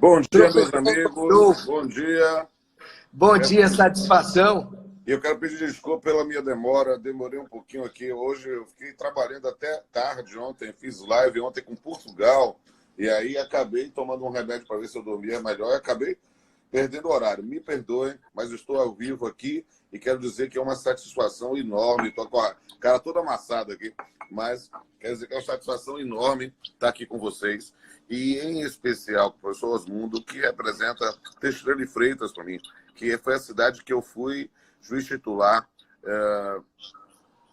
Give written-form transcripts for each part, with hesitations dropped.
Bom dia, meus Professor amigos. Bom dia. Bom dia, satisfação. Eu quero pedir desculpa pela minha demora. Demorei um pouquinho aqui. Hoje eu fiquei trabalhando até tarde ontem. Fiz live ontem com Portugal. E aí acabei tomando um remédio para ver se eu dormia melhor. E acabei perdendo o horário. Me perdoem, mas eu estou ao vivo aqui e quero dizer que é uma satisfação enorme. Estou com a cara toda amassada aqui, mas quero dizer que é uma satisfação enorme estar aqui com vocês. E, em especial, com o professor Osmundo, que representa Teixeira de Freitas para mim, que foi a cidade que eu fui juiz titular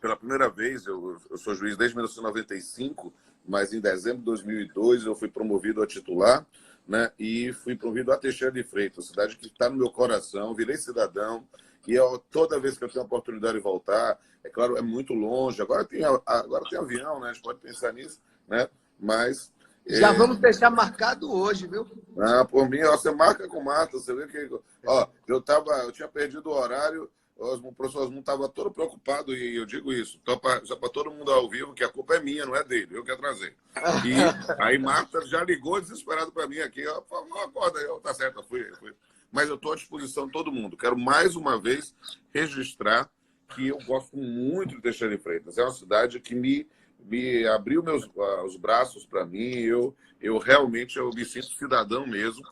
pela primeira vez. Eu sou juiz desde 1995, mas em dezembro de 2002 eu fui promovido a titular, né? E fui promovido a Teixeira de Freitas, cidade que está no meu coração, virei cidadão, e toda vez que eu tenho a oportunidade de voltar, é claro, é muito longe, agora tem avião, né? A gente pode pensar nisso, né? Mas... Já vamos deixar marcado hoje, viu? Por mim, ó, você marca com Marta, você vê que... Ó, eu tinha perdido o horário, o professor Osmundo estava todo preocupado, e eu digo isso, então, já para todo mundo ao vivo, que a culpa é minha, não é dele, eu que atrasei. E aí Marta já ligou desesperado para mim aqui, ó, por favor, acorda aí, tá certo, eu fui. Mas eu estou à disposição de todo mundo. Quero mais uma vez registrar que eu gosto muito de Teixeira de Freitas. É uma cidade que me abriu os braços para mim, eu realmente me sinto cidadão mesmo,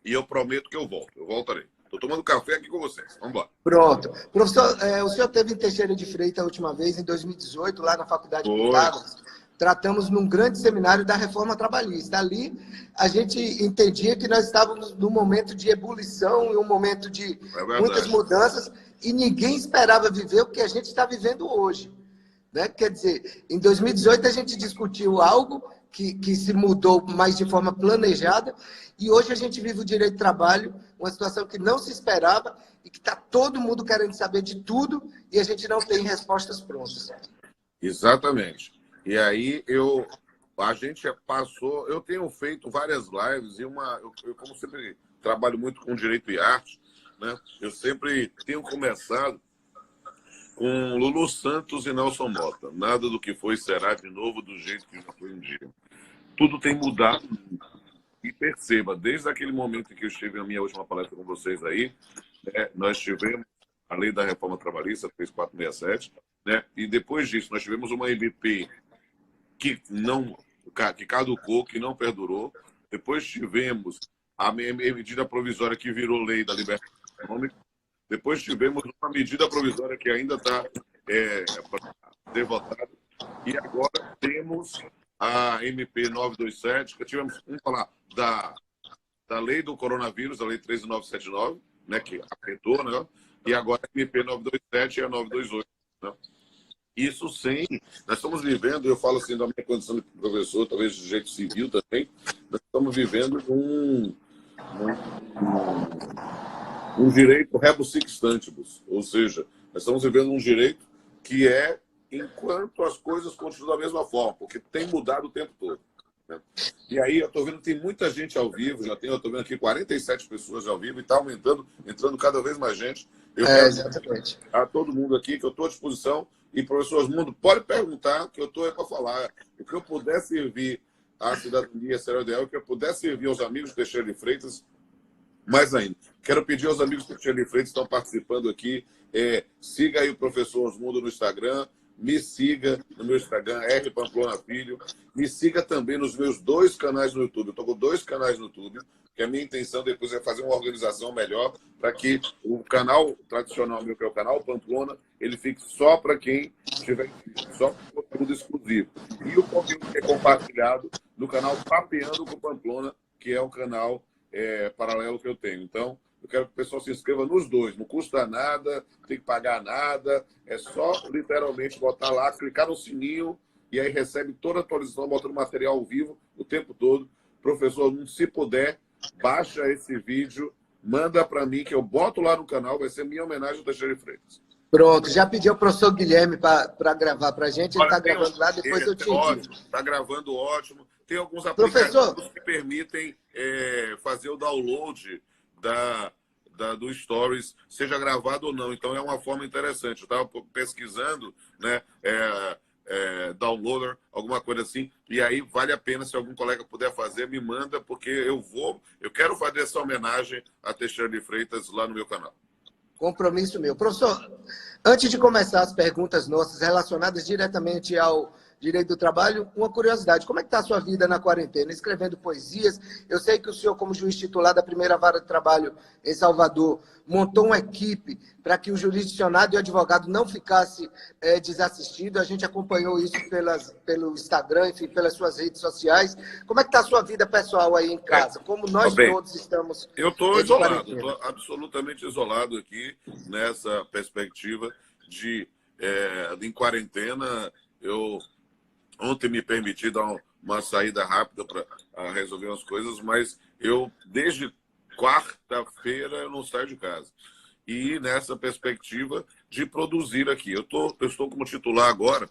e eu prometo que eu voltarei. Estou tomando café aqui com vocês, vamos embora. Pronto. Professor, o senhor esteve em Teixeira de Freitas a última vez, em 2018, lá na Faculdade de Pitágoras. Tratamos num grande seminário da reforma trabalhista. Ali, a gente entendia que nós estávamos num momento de ebulição, em um momento de muitas mudanças, e ninguém esperava viver o que a gente está vivendo hoje. Né? Quer dizer, em 2018 a gente discutiu algo que se mudou mais de forma planejada, e hoje a gente vive o direito de trabalho, uma situação que não se esperava e que está todo mundo querendo saber de tudo e a gente não tem respostas prontas. Exatamente. E aí a gente passou... Eu tenho feito várias lives e eu como sempre trabalho muito com direito e arte, né? Eu sempre tenho começado com Lulu Santos e Nelson Mota. Nada do que foi será de novo do jeito que já foi um dia. Tudo tem mudado. E perceba, desde aquele momento em que eu estive na minha última palestra com vocês aí, né, nós tivemos a lei da reforma trabalhista, 3467, né, e depois disso nós tivemos uma MP que caducou, que não perdurou. Depois tivemos a medida provisória que virou lei da liberdade econômica. Depois tivemos uma medida provisória que ainda está para ser votada. E agora temos a MP 927, que tivemos, vamos falar, da lei do coronavírus, a lei 13979, né, que afetou, né? E agora a MP 927 e a 928. Né? Isso sem... Nós estamos vivendo, eu falo assim da minha condição de professor, talvez de jeito civil também, nós estamos vivendo um direito rebus sic stantibus, ou seja, nós estamos vivendo um direito que é enquanto as coisas continuam da mesma forma, porque tem mudado o tempo todo. Né? E aí eu estou vendo que tem muita gente ao vivo, eu estou vendo aqui 47 pessoas ao vivo e está aumentando, entrando cada vez mais gente. Eu quero exatamente. a todo mundo aqui que eu estou à disposição, e professor Osmundo, pode perguntar que eu estou aí para falar. O que eu puder servir à cidadania será o ideal, o que eu puder servir aos amigos de Teixeira de Freitas, mais ainda. Quero pedir aos amigos que Teixeira de Freitas estão participando aqui, siga aí o professor Osmundo no Instagram, me siga no meu Instagram, R. Pamplona Filho, me siga também nos meus 2 canais no YouTube. Eu estou com 2 canais no YouTube, que a minha intenção depois é fazer uma organização melhor para que o canal tradicional meu, que é o canal Pamplona, ele fique só para quem tiver só com conteúdo exclusivo. E o conteúdo que é compartilhado no canal Papeando com Pamplona, que é um canal paralelo que eu tenho. Então, eu quero que o pessoal se inscreva nos 2. Não custa nada, não tem que pagar nada. É só, literalmente, botar lá, clicar no sininho e aí recebe toda a atualização, botando material ao vivo o tempo todo. Professor, se puder, baixa esse vídeo, manda para mim, que eu boto lá no canal. Vai ser minha homenagem ao Teixeira de Freitas. Pronto, já pedi ao professor Guilherme para gravar para a gente. Ele está gravando lá, depois eu te envio. Está gravando ótimo. Tem alguns aplicativos que permitem fazer o download do Stories, seja gravado ou não. Então, é uma forma interessante. Eu estava pesquisando, né, downloader, alguma coisa assim. E aí vale a pena, se algum colega puder fazer, me manda, porque eu quero fazer essa homenagem a Teixeira de Freitas lá no meu canal. Compromisso meu. Professor, antes de começar as perguntas nossas relacionadas diretamente ao direito do trabalho, uma curiosidade. Como é que está a sua vida na quarentena? Escrevendo poesias. Eu sei que o senhor, como juiz titular da primeira vara de trabalho em Salvador, montou uma equipe para que o jurisdicionado e o advogado não ficasse desassistido. A gente acompanhou isso pelo Instagram, enfim, pelas suas redes sociais. Como é que está a sua vida pessoal aí em casa? Como nós todos estamos... Eu estou isolado, estou absolutamente isolado aqui nessa perspectiva de em quarentena. Eu ontem me permiti dar uma saída rápida para resolver umas coisas, mas eu, desde quarta-feira, eu não saio de casa. E nessa perspectiva de produzir aqui. Eu estou como titular agora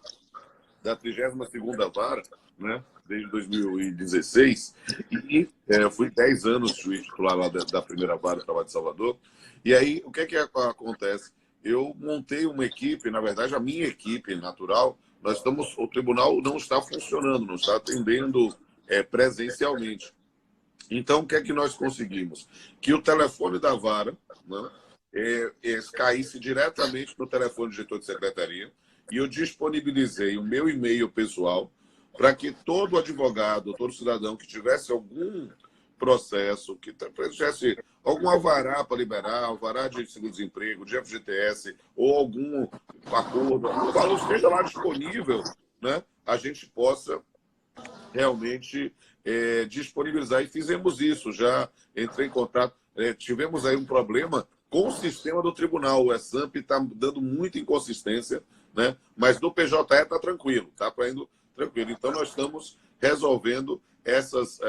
da 32ª Vara, né, desde 2016, e eu fui 10 anos juiz titular lá da primeira Vara do Trabalho de Salvador. E aí, o que acontece? Eu montei uma equipe, na verdade, a minha equipe natural. O tribunal não está funcionando, não está atendendo presencialmente. Então, o que é que nós conseguimos? Que o telefone da vara, né, caísse diretamente no telefone do diretor de secretaria, e eu disponibilizei o meu e-mail pessoal para que todo advogado, todo cidadão que tivesse algum processo, que tivesse algum alvará para liberar, alvará de seguro-desemprego, de FGTS, ou algum acordo, o valor esteja lá disponível, né, a gente possa realmente disponibilizar. E fizemos isso, já entrei em contato. Tivemos aí um problema com o sistema do tribunal. O ESAMP está dando muita inconsistência, né, mas no PJE está tranquilo, está indo tranquilo. Então, nós estamos resolvendo essas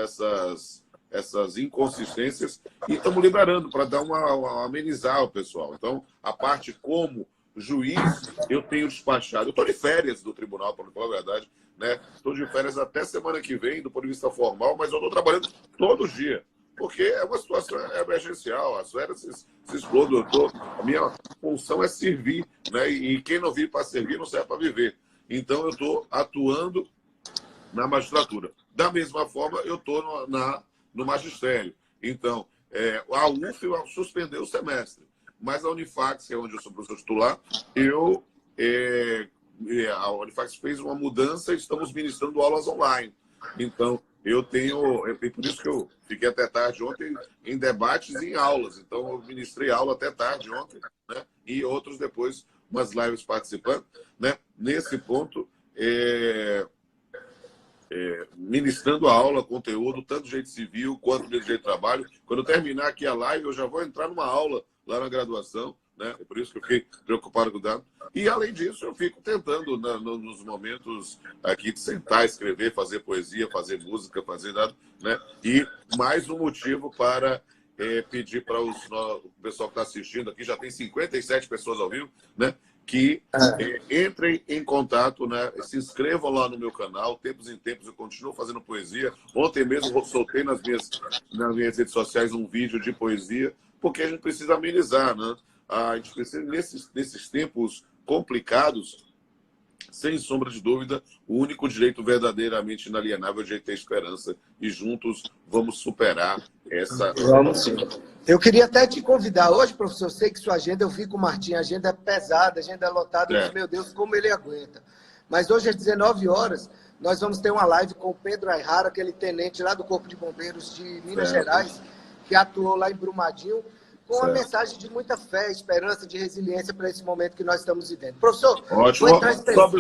inconsistências e estamos liberando para dar amenizar o pessoal. Então, a parte como juiz, eu tenho despachado. Eu estou de férias do tribunal, para falar a verdade, né? Estou de férias até semana que vem, do ponto de vista formal, mas eu estou trabalhando todo dia, porque é uma situação emergencial, as férias se explodem. A minha função é servir, né? E quem não vive para servir não serve para viver. Então, eu estou atuando na magistratura. Da mesma forma, eu estou no magistério. Então, a UF suspendeu o semestre, mas a Unifax, que é onde eu sou professor titular, a Unifax fez uma mudança e estamos ministrando aulas online. Então, por isso que eu fiquei até tarde ontem em debates e em aulas. Então, eu ministrei aula até tarde ontem, né? E outros depois, umas lives participando, né? Nesse ponto, ministrando a aula, conteúdo, tanto direito civil quanto direito de trabalho. Quando eu terminar aqui a live, eu já vou entrar numa aula lá na graduação, né? É por isso que eu fiquei preocupado com o dado. E, além disso, eu fico tentando, nos momentos aqui, de sentar, escrever, fazer poesia, fazer música, fazer dado, né? E mais um motivo para pedir para o pessoal que está assistindo aqui, já tem 57 pessoas ao vivo, né? Que entrem em contato, né? Se inscrevam lá no meu canal. Tempos em tempos eu continuo fazendo poesia. Ontem mesmo eu soltei nas minhas redes sociais um vídeo de poesia, porque a gente precisa amenizar, né? A gente precisa, nesses tempos complicados, sem sombra de dúvida, o único direito verdadeiramente inalienável é o direito de ter esperança. E juntos vamos superar essa... Vamos sim. Eu queria até te convidar hoje, professor. Eu sei que sua agenda, eu vi com o Martim, a agenda é pesada, a agenda é lotada. Eu disse, meu Deus, como ele aguenta. Mas hoje às 19 horas, nós vamos ter uma live com o Pedro Aihara, aquele tenente lá do Corpo de Bombeiros de Minas Gerais, que atuou lá em Brumadinho, com uma mensagem de muita fé, esperança, de resiliência para esse momento que nós estamos vivendo. Professor, ótimo.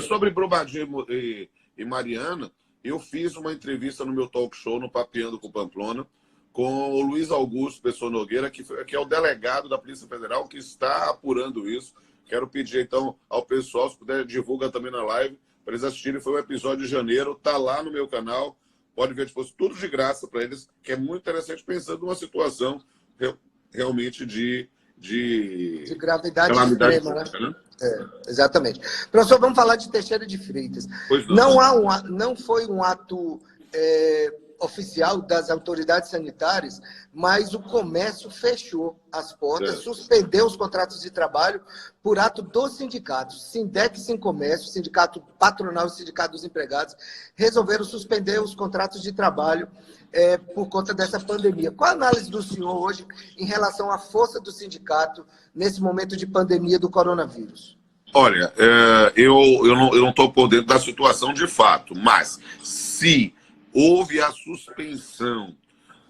Sobre Brumadinho e Mariana, eu fiz uma entrevista no meu talk show, no Papeando com Pamplona, com o Luiz Augusto Pessoa Nogueira, que é o delegado da Polícia Federal que está apurando isso. Quero pedir, então, ao pessoal, se puder, divulga também na live, para eles assistirem. Foi um episódio de janeiro, está lá no meu canal. Pode ver depois, tudo de graça para eles, que é muito interessante, pensando numa situação realmente de gravidade extrema, né? Exatamente. Professor, vamos falar de Teixeira de Freitas. Pois não. Não foi um ato oficial das autoridades sanitárias, mas o comércio fechou as portas, suspendeu os contratos de trabalho por ato dos sindicatos. Sindec e Sincomércio, Sindicato Patronal e Sindicato dos Empregados, resolveram suspender os contratos de trabalho por conta dessa pandemia. Qual a análise do senhor hoje em relação à força do sindicato nesse momento de pandemia do coronavírus? Olha, eu não estou por dentro da situação de fato, mas se houve a suspensão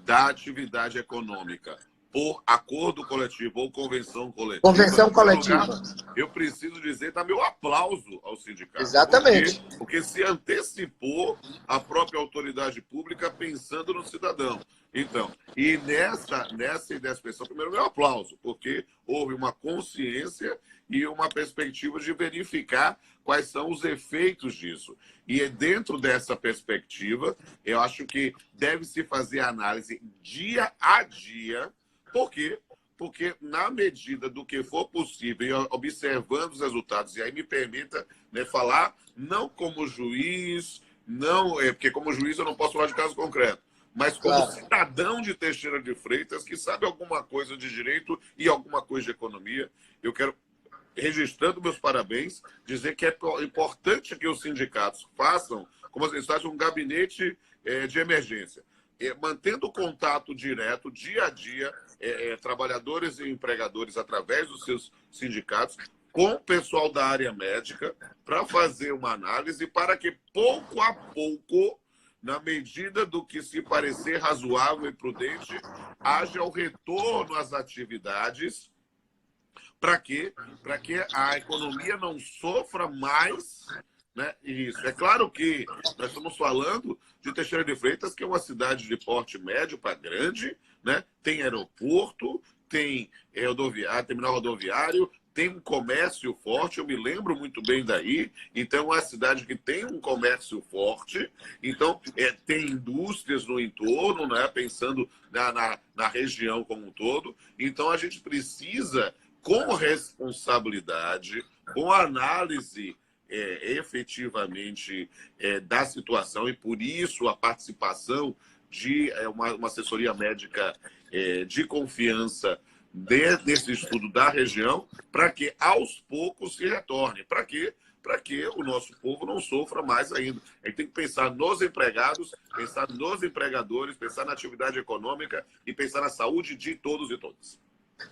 da atividade econômica por acordo coletivo ou convenção coletiva. Convenção coletiva. Eu preciso dizer, dar meu aplauso ao sindicato. Exatamente. Porque se antecipou a própria autoridade pública pensando no cidadão. Então, e nessa expressão, primeiro, meu aplauso, porque houve uma consciência e uma perspectiva de verificar quais são os efeitos disso. E dentro dessa perspectiva, eu acho que deve-se fazer análise dia a dia. Por quê? Porque, na medida do que for possível, observando os resultados, e aí me permita, né, falar, não como juiz, porque como juiz eu não posso falar de caso concreto, mas como cidadão de Teixeira de Freitas, que sabe alguma coisa de direito e alguma coisa de economia, eu quero, registrando meus parabéns, dizer que é importante que os sindicatos façam, como eles fazem, um gabinete de emergência, mantendo contato direto, dia a dia, trabalhadores e empregadores, através dos seus sindicatos, com o pessoal da área médica, para fazer uma análise, para que, pouco a pouco, na medida do que se parecer razoável e prudente, haja o retorno às atividades. Para quê? Para que a economia não sofra mais, né? Isso. É claro que nós estamos falando de Teixeira de Freitas, que é uma cidade de porte médio para grande, né? Tem aeroporto, tem terminal rodoviário, tem um comércio forte, eu me lembro muito bem daí. Então, é uma cidade que tem um comércio forte, então tem indústrias no entorno, né? Pensando na região como um todo. Então, a gente precisa, com responsabilidade, com análise efetivamente da situação, e por isso a participação de uma assessoria médica de confiança desse estudo da região, para que aos poucos se retorne. Para quê? Para que o nosso povo não sofra mais ainda. A gente tem que pensar nos empregados, pensar nos empregadores, pensar na atividade econômica e pensar na saúde de todos e todas.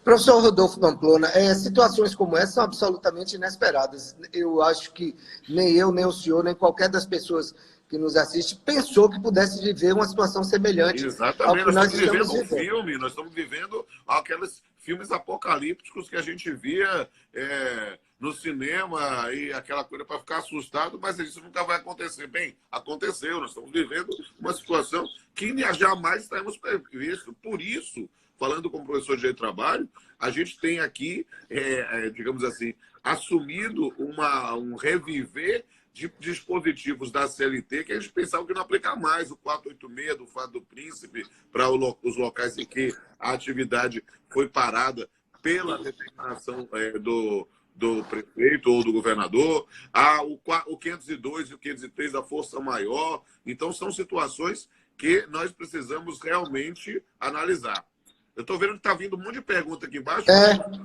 Professor Rodolfo Pamplona, situações como essa são absolutamente inesperadas. Eu acho que nem eu, nem o senhor, nem qualquer das pessoas que nos assiste pensou que pudesse viver uma situação semelhante. Exatamente, nós estamos vivendo um filme, nós estamos vivendo aqueles filmes apocalípticos que a gente via no cinema, e aquela coisa para ficar assustado, mas isso nunca vai acontecer. Bem, aconteceu, nós estamos vivendo uma situação que jamais estaremos previsto. Por isso, falando como professor de Direito do Trabalho, a gente tem aqui, digamos assim, assumido um reviver de dispositivos da CLT que a gente pensava que não aplicar mais, o 486 do Fado do Príncipe, para os locais em que a atividade foi parada pela determinação do prefeito ou do governador, o 502 e o 503 da Força Maior. Então, são situações que nós precisamos realmente analisar. Eu estou vendo que está vindo um monte de pergunta aqui embaixo,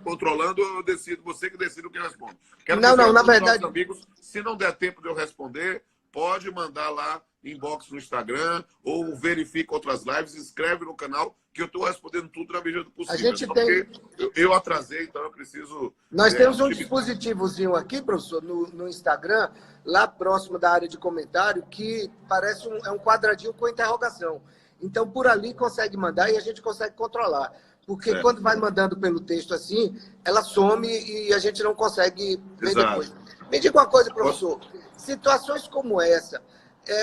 controlando, eu decido, você que decide o que responde. Quero na verdade, amigos, se não der tempo de eu responder, pode mandar lá inbox no Instagram, ou verifica outras lives, inscreve no canal, que eu estou respondendo tudo na medida do possível. A gente tem... eu atrasei, então eu preciso... Nós temos um dispositivozinho aqui, professor, no Instagram, lá próximo da área de comentário, que parece um quadradinho com interrogação. Então, por ali consegue mandar e a gente consegue controlar. Porque quando vai mandando pelo texto assim, ela some e a gente não consegue ver depois. Me diga uma coisa, professor. Situações como essa,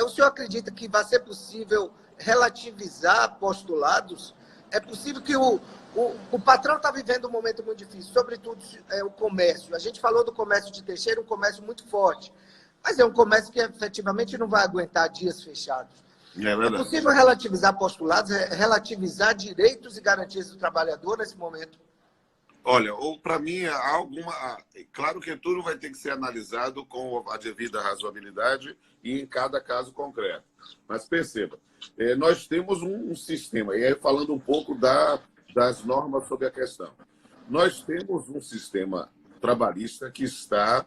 o senhor acredita que vai ser possível relativizar postulados? É possível que o patrão está vivendo um momento muito difícil, sobretudo o comércio. A gente falou do comércio de Teixeira, um comércio muito forte. Mas é um comércio que efetivamente não vai aguentar dias fechados. É possível relativizar postulados, relativizar direitos e garantias do trabalhador nesse momento? Olha, para mim, claro que tudo vai ter que ser analisado com a devida razoabilidade e em cada caso concreto. Mas perceba, nós temos um sistema, e aí falando um pouco das normas sobre a questão. Nós temos um sistema trabalhista que está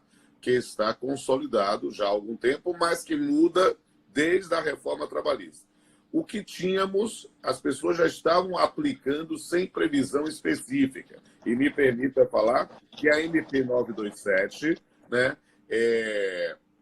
consolidado já há algum tempo, mas que muda desde a reforma trabalhista. O que tínhamos, as pessoas já estavam aplicando sem previsão específica. E me permita falar que a MP 927, né,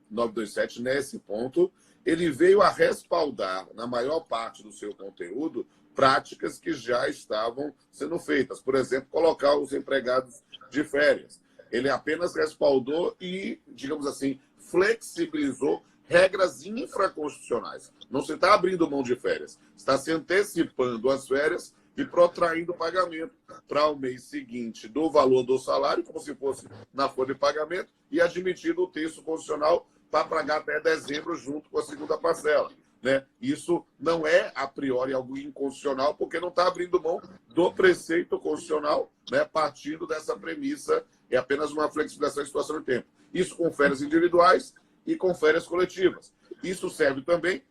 927, nesse ponto, ele veio a respaldar, na maior parte do seu conteúdo, práticas que já estavam sendo feitas. Por exemplo, colocar os empregados de férias. Ele apenas respaldou e, digamos assim, flexibilizou regras infraconstitucionais. Não se está abrindo mão de férias, está se antecipando as férias e protraindo o pagamento para o mês seguinte do valor do salário, como se fosse na folha de pagamento, e admitido o texto constitucional para pagar até dezembro junto com a segunda parcela. Né? Isso não é, a priori, algo inconstitucional, porque não está abrindo mão do preceito constitucional, né? Partindo dessa premissa, é apenas uma flexibilização em situação de tempo. Isso com férias individuais e com férias coletivas. Isso serve também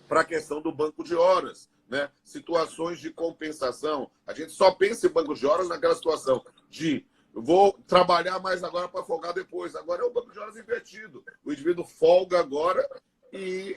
para a questão do banco de horas, né? Situações de compensação. A gente só pensa em banco de horas naquela situação de vou trabalhar mais agora para folgar depois. Agora é o banco de horas invertido. O indivíduo folga agora e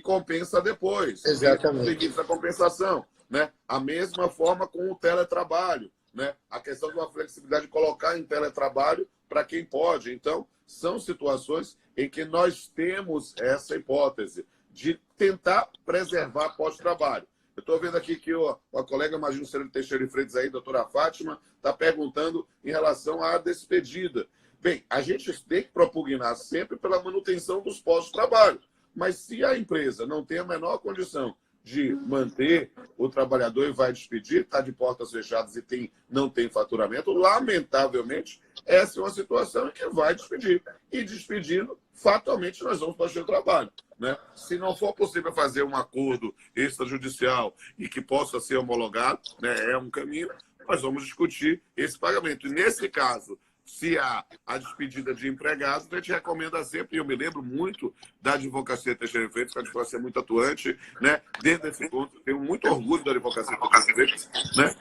compensa depois. Exatamente. Limites da compensação, né? A mesma forma com o teletrabalho, né? A questão de uma flexibilidade de colocar em teletrabalho para quem pode. Então, são situações em que nós temos essa hipótese de tentar preservar pós-trabalho. Eu estou vendo aqui que a colega Magino Sereno Teixeira de Freitas aí, doutora Fátima, está perguntando em relação à despedida. Bem, a gente tem que propugnar sempre pela manutenção dos pós-trabalho. Mas se a empresa não tem a menor condição de manter o trabalhador e vai despedir, está de portas fechadas e não tem faturamento, lamentavelmente, essa é uma situação em que vai despedir. E despedindo, fatalmente, nós vamos para o seu trabalho. Né? Se não for possível fazer um acordo extrajudicial e que possa ser homologado, né, é um caminho, nós vamos discutir esse pagamento. E nesse caso, se há a despedida de empregados, a gente recomenda sempre, e eu me lembro muito da advocacia Teixeira de Freitas, que a advocacia é muito atuante, né? Dentro desse ponto, tenho muito orgulho da advocacia Teixeira de Freitas, né?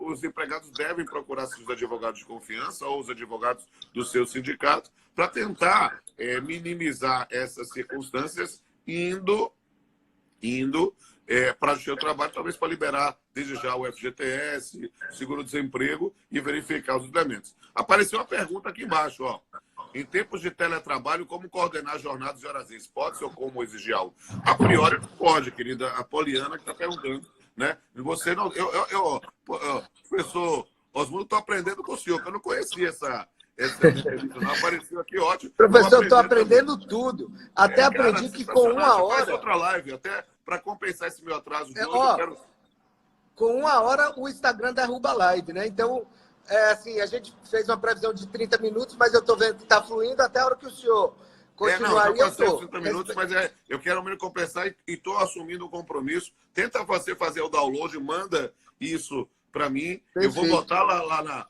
Os empregados devem procurar seus advogados de confiança ou os advogados do seu sindicato para tentar minimizar essas circunstâncias indo para o seu trabalho, talvez para liberar desde já o FGTS, seguro-desemprego e verificar os elementos. Apareceu uma pergunta aqui embaixo, ó. Em tempos de teletrabalho, como coordenar jornadas e horas extras? Pode ser ou como exigir algo? A priori não pode, querida. A Poliana que está perguntando, né? E você não... Professor Osmundo, estou aprendendo com o senhor, que eu não conhecia essa entrevista, não apareceu aqui, ótimo. Professor, estou aprendendo tudo. Até aprendi que com uma hora... Faz outra live, até para compensar esse meu atraso de hoje, eu quero... Com uma hora, o Instagram derruba a live, né? Então, assim, a gente fez uma previsão de 30 minutos, mas eu estou vendo que está fluindo até a hora que o senhor continuar aí, eu estou. 30 minutos, mas eu quero me compensar e estou assumindo o compromisso. Tenta fazer o download, manda isso para mim. Perfeito. Eu vou botar lá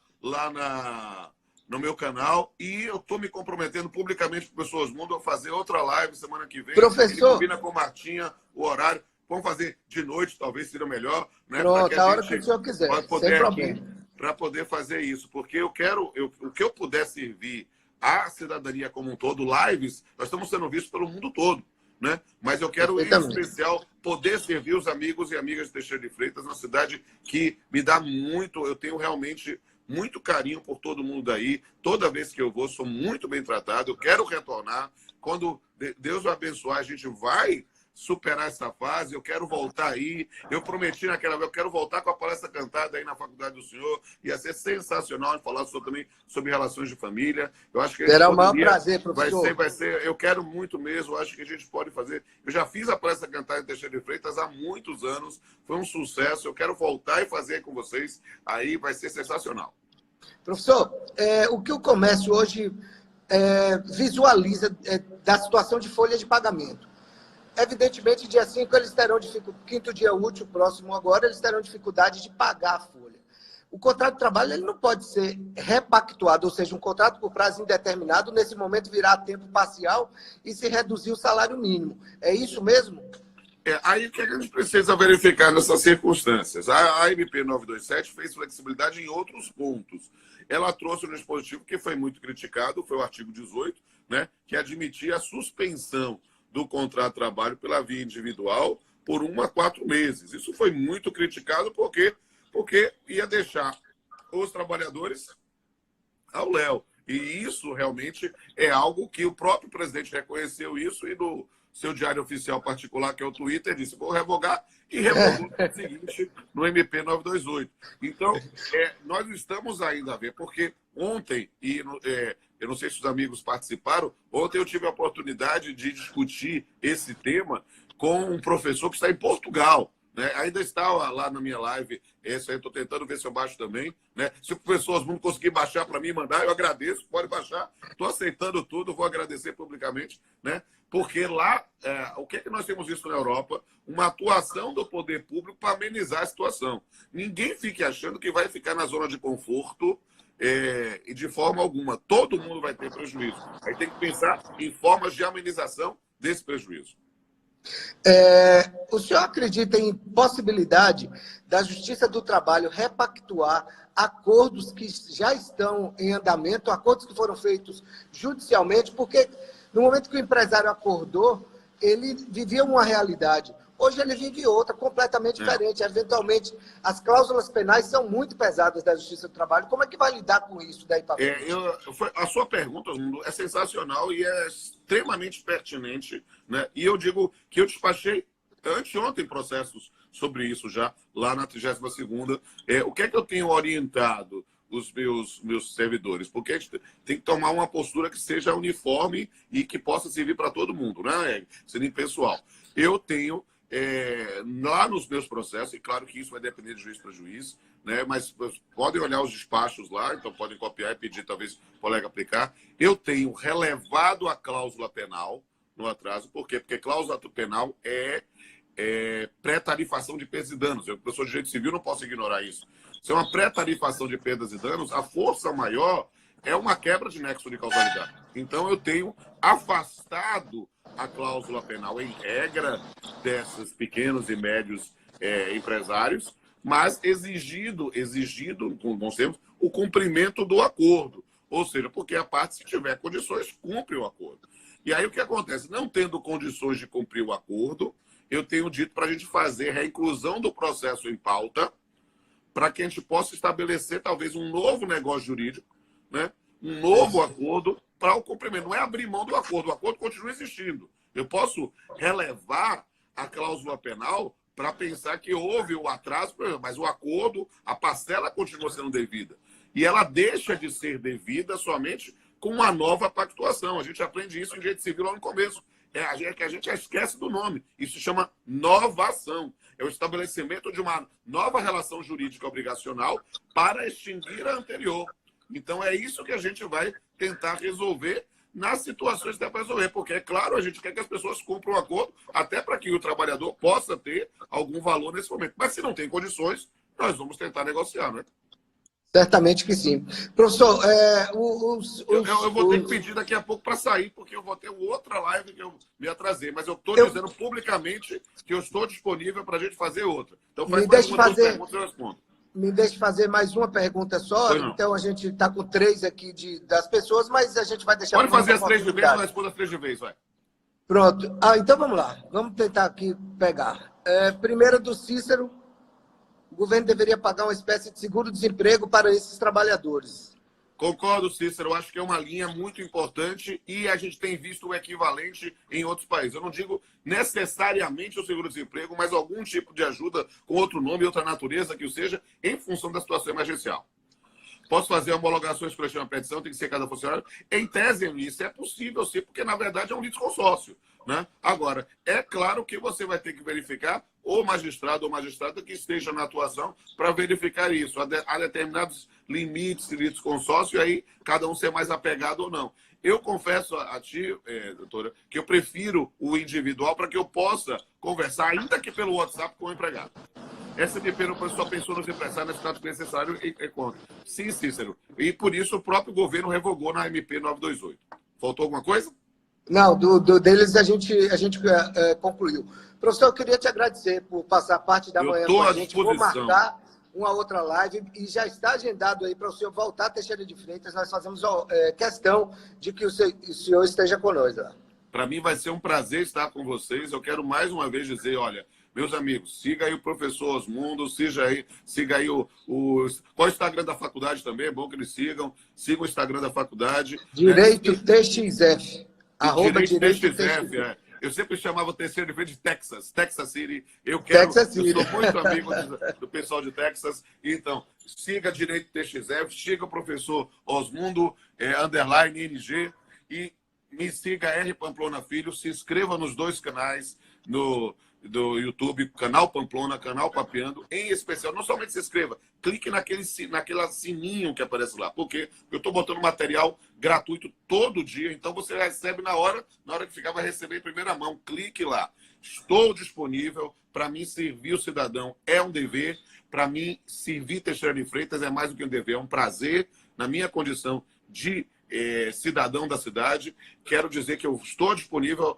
no meu canal e eu estou me comprometendo publicamente com pessoas mundo a fazer outra live semana que vem. Professor, combina com Martinha o horário. Vamos fazer de noite, talvez seja melhor, né? Pronto, a hora que o senhor quiser, sem problema. Para poder fazer isso, porque o que eu puder servir à cidadania como um todo, lives, nós estamos sendo vistos pelo mundo todo, né? Mas eu quero, em especial, poder servir os amigos e amigas de Teixeira de Freitas, uma cidade que me dá muito, eu tenho realmente muito carinho por todo mundo daí. Toda vez que eu vou, sou muito bem tratado. Eu quero retornar. Quando Deus vai abençoar, a gente vai superar essa fase. Eu quero voltar aí. Eu prometi naquela vez, eu quero voltar com a palestra cantada aí na faculdade do senhor. Ia ser sensacional falar também sobre relações de família. Eu acho que será um maior prazer, professor. Vai ser, eu quero muito mesmo. Eu acho que a gente pode fazer. Eu já fiz a palestra cantada em Teixeira de Freitas há muitos anos. Foi um sucesso. Eu quero voltar e fazer com vocês. Aí vai ser sensacional. Professor, o que o comércio hoje visualiza da situação de folha de pagamento? Evidentemente, dia 5, eles terão dificuldade, quinto dia útil, próximo agora, eles terão dificuldade de pagar a folha. O contrato de trabalho ele não pode ser repactuado, ou seja, um contrato por prazo indeterminado, nesse momento virar a tempo parcial e se reduzir o salário mínimo. É isso mesmo? Aí o que a gente precisa verificar nessas circunstâncias? A MP 927 fez flexibilidade em outros pontos. Ela trouxe um dispositivo que foi muito criticado, foi o artigo 18, né, que admitia a suspensão do contrato de trabalho pela via individual por 1 a 4 meses. Isso foi muito criticado porque ia deixar os trabalhadores ao léu. E isso realmente é algo que o próprio presidente reconheceu isso e no seu diário oficial particular, que é o Twitter, disse, vou revogar, e revogou o seguinte no MP 928. Então, nós estamos ainda a ver, porque ontem, eu não sei se os amigos participaram, ontem eu tive a oportunidade de discutir esse tema com um professor que está em Portugal. Né? Ainda está lá na minha live, esse aí eu estou tentando ver se eu baixo também. Né? Se o professor Osmundo conseguir baixar para mim e mandar, eu agradeço, pode baixar. Estou aceitando tudo, vou agradecer publicamente. Né? Porque lá, o que nós temos visto na Europa? Uma atuação do poder público para amenizar a situação. Ninguém fique achando que vai ficar na zona de conforto e de forma alguma. Todo mundo vai ter prejuízo. Aí tem que pensar em formas de amenização desse prejuízo. O senhor acredita em possibilidade da Justiça do Trabalho repactuar acordos que já estão em andamento, acordos que foram feitos judicialmente? Porque no momento que o empresário acordou, ele vivia uma realidade. Hoje ele vive outra, completamente diferente. Eventualmente, as cláusulas penais são muito pesadas da Justiça do Trabalho. Como é que vai lidar com isso daí para frente? A sua pergunta, Osmundo, é sensacional e é extremamente pertinente. Né? E eu digo que eu despachei anteontem processos sobre isso já, lá na 32ª. O que é que eu tenho orientado os meus servidores? Porque a gente tem que tomar uma postura que seja uniforme e que possa servir para todo mundo, né? Seria impessoal. Eu tenho... lá nos meus processos, e claro que isso vai depender de juiz para juiz, né? Mas podem olhar os despachos lá, então podem copiar e pedir, talvez o colega aplicar. Eu tenho relevado a cláusula penal no atraso. Por quê? Porque cláusula penal é pré-tarifação de perdas e danos. Eu, professor de direito civil, não posso ignorar isso. Se é uma pré-tarifação de perdas e danos, a força maior é uma quebra de nexo de causalidade. Então, eu tenho afastado a cláusula penal, em regra, desses pequenos e médios empresários, mas exigindo, com bons termos, o cumprimento do acordo. Ou seja, porque a parte, se tiver condições, cumpre o acordo. E aí o que acontece? Não tendo condições de cumprir o acordo, eu tenho dito para a gente fazer a inclusão do processo em pauta, para que a gente possa estabelecer talvez um novo negócio jurídico, né? Um novo acordo para o cumprimento. Não é abrir mão do acordo, o acordo continua existindo. Eu posso relevar a cláusula penal para pensar que houve o atraso, mas o acordo, a parcela continua sendo devida. E ela deixa de ser devida somente com uma nova pactuação. A gente aprende isso em direito civil lá no começo. Que a gente esquece do nome. Isso se chama novação. É o estabelecimento de uma nova relação jurídica obrigacional para extinguir a anterior. Então, é isso que a gente vai tentar resolver nas situações que dá para resolver. Porque, é claro, a gente quer que as pessoas cumpram o acordo, até para que o trabalhador possa ter algum valor nesse momento. Mas, se não tem condições, nós vamos tentar negociar, né? Certamente que sim. Professor, eu vou ter que pedir daqui a pouco para sair, porque eu vou ter outra live que eu me atrasei. Mas eu estou dizendo publicamente que eu estou disponível para a gente fazer outra. Então, faz mais uma pergunta e eu respondo. Me deixe fazer mais uma pergunta só. Então, a gente está com 3 aqui das pessoas, mas a gente vai deixar... Pode fazer as 3 de vez, eu respondo as 3 de vez, vai. Pronto. Então, vamos lá. Vamos tentar aqui pegar. Primeiro, do Cícero. O governo deveria pagar uma espécie de seguro-desemprego para esses trabalhadores. Concordo, Cícero. Eu acho que é uma linha muito importante e a gente tem visto o equivalente em outros países. Eu não digo necessariamente o seguro-desemprego, mas algum tipo de ajuda com outro nome, outra natureza que o seja, em função da situação emergencial. Posso fazer homologações coletivas na petição, tem que ser cada funcionário? Em tese, isso é possível, sim, porque, na verdade, é um litisconsórcio. Né? Agora, é claro que você vai ter que verificar o magistrado ou magistrada que esteja na atuação para verificar isso. Há determinados limites de litisconsórcio e aí cada um ser mais apegado ou não. Eu confesso a ti, doutora, que eu prefiro o individual para que eu possa conversar, ainda que pelo WhatsApp, com o empregado. Essa MP só pensou nos empresários, nesse caso necessário e contra. Sim, Cícero. E por isso o próprio governo revogou na MP 928. Faltou alguma coisa? Não, deles a gente concluiu. Professor, eu queria te agradecer por passar parte da manhã com a gente. Vou marcar uma outra live e já está agendado aí para o senhor voltar a Teixeira de Freitas. Nós fazemos questão de que o senhor esteja conosco lá. Para mim vai ser um prazer estar com vocês. Eu quero mais uma vez dizer, olha, meus amigos, siga aí o professor Osmundo, siga aí qual é o Instagram da faculdade também, é bom que eles sigam. Sigam o Instagram da faculdade. Direito TXF. Direito TXF, Eu sempre chamava o Teixeira de Freitas de Texas City. Eu sou muito amigo do pessoal de Texas. Então, siga Direito TXF, siga o professor Osmundo, _NG, e me siga R. Pamplona Filho, se inscreva nos 2 canais do YouTube, canal Pamplona, canal Papeando, em especial, não somente se inscreva, clique naquele sininho que aparece lá, porque eu estou botando material gratuito todo dia, então você recebe na hora que ficar, vai receber em primeira mão, clique lá. Estou disponível, para mim servir o cidadão é um dever, para mim servir Teixeira de Freitas é mais do que um dever, é um prazer, na minha condição de cidadão da cidade. Quero dizer que eu estou disponível.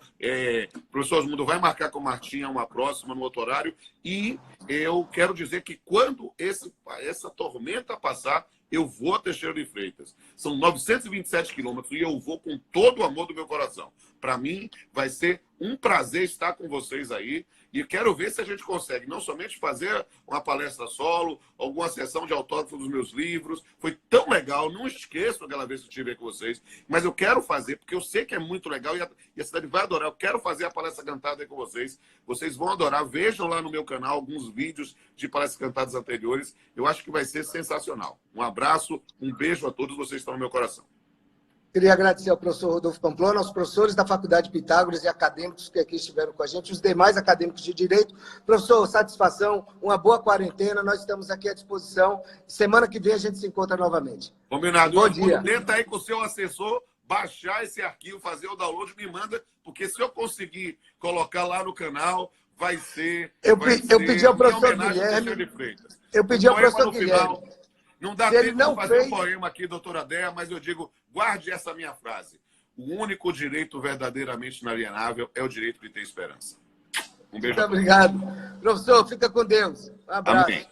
O professor Osmundo vai marcar com o Martinha uma próxima, no outro horário. E eu quero dizer que quando essa tormenta passar, eu vou a Teixeira de Freitas. São 927 quilômetros e eu vou com todo o amor do meu coração. Para mim, vai ser um prazer estar com vocês aí. E quero ver se a gente consegue não somente fazer uma palestra solo, alguma sessão de autógrafo dos meus livros. Foi tão legal, não esqueço aquela vez que eu estive com vocês. Mas eu quero fazer, porque eu sei que é muito legal e a cidade vai adorar. Eu quero fazer a palestra cantada aí com vocês. Vocês vão adorar. Vejam lá no meu canal alguns vídeos de palestras cantadas anteriores. Eu acho que vai ser sensacional. Um abraço, um beijo a todos. Vocês estão no meu coração. Queria agradecer ao professor Rodolfo Pamplona, aos professores da Faculdade Pitágoras e acadêmicos que aqui estiveram com a gente, os demais acadêmicos de Direito. Professor, satisfação, uma boa quarentena, nós estamos aqui à disposição. Semana que vem a gente se encontra novamente. Combinado. Bom dia. Tenta aí com o seu assessor baixar esse arquivo, fazer o download, me manda, porque se eu conseguir colocar lá no canal, vai ser... Eu pedi ao professor Guilherme... Eu pedi ao professor Guilherme... Não dá tempo de fazer um poema aqui, doutora Déa, mas eu digo, guarde essa minha frase. O único direito verdadeiramente inalienável é o direito de ter esperança. Um beijo. Muito obrigado. Professor, fica com Deus. Um abraço. Amém.